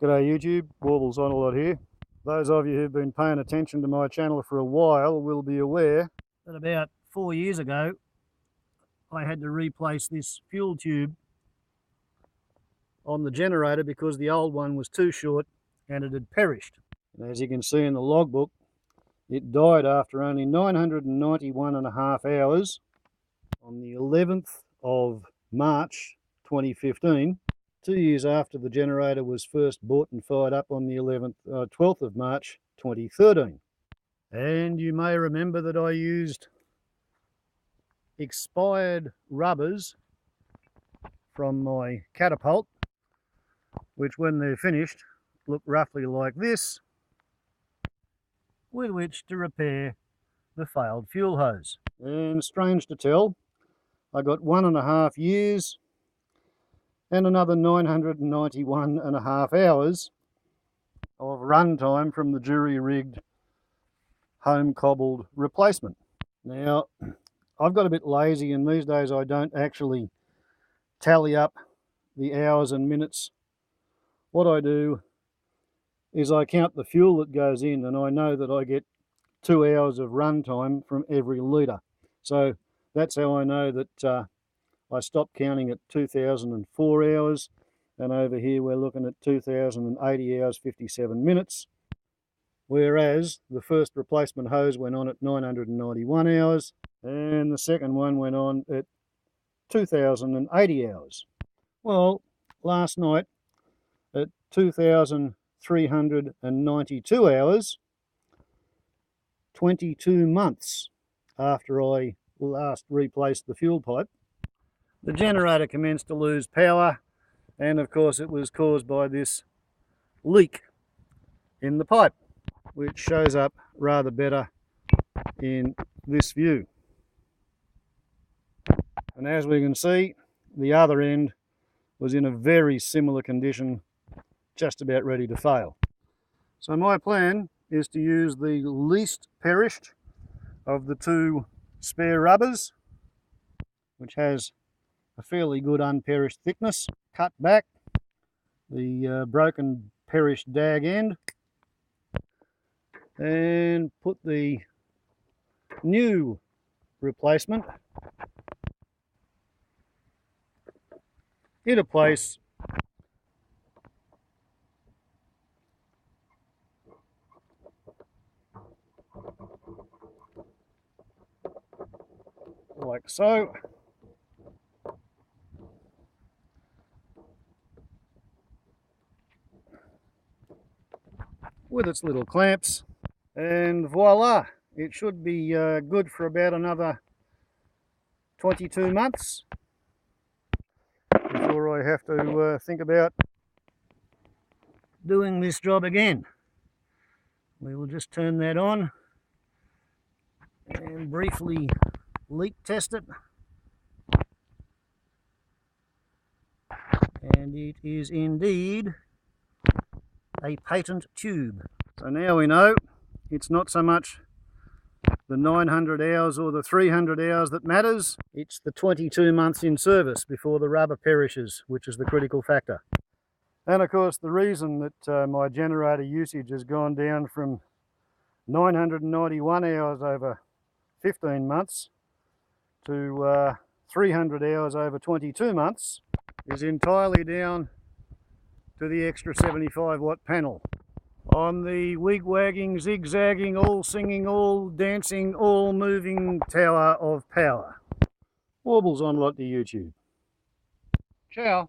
G'day YouTube, Warbles on a lot here. Those of you who've been paying attention to my channel for a while will be aware that about 4 years ago I had to replace this fuel tube on the generator because the old one was too short and it had perished. And as you can see in the logbook, it died after only 991.5 hours on the 11th of March 2015. 2 years after the generator was first bought and fired up on the 12th of March 2013. And you may remember that I used expired rubbers from my Catapault, which when they're finished look roughly like this, with which to repair the failed fuel hose. And strange to tell, I got 1.5 years and another 991.5 hours of runtime from the jury-rigged, home-cobbled replacement. Now, I've got a bit lazy, and these days I don't actually tally up the hours and minutes. What I do is I count the fuel that goes in, and I know that I get 2 hours of runtime from every litre. So that's how I know that I stopped counting at 2004 hours, and over here we're looking at 2080 hours 57 minutes, whereas the first replacement hose went on at 991 hours and the second one went on at 2080 hours. Well, last night at 2392 hours, 22 months after I last replaced the fuel pipe, the generator commenced to lose power, and of course it was caused by this leak in the pipe, which shows up rather better in this view. And as we can see, the other end was in a very similar condition, just about ready to fail. So my plan is to use the least perished of the two spare rubbers, which has a fairly good unperished thickness, cut back the broken perished dag end, and put the new replacement into place like so. With its little clamps, and voila, it should be good for about another 22 months before I have to think about doing this job again. We will just turn that on and briefly leak test it, and it is indeed a patent tube. So now we know it's not so much the 900 hours or the 300 hours that matters, it's the 22 months in service before the rubber perishes, which is the critical factor. And of course the reason that my generator usage has gone down from 991 hours over 15 months to 300 hours over 22 months is entirely down to the extra 75 watt panel on the wig-wagging, zigzagging, all singing, all dancing, all moving tower of power. Warbles on a lot to YouTube. Ciao.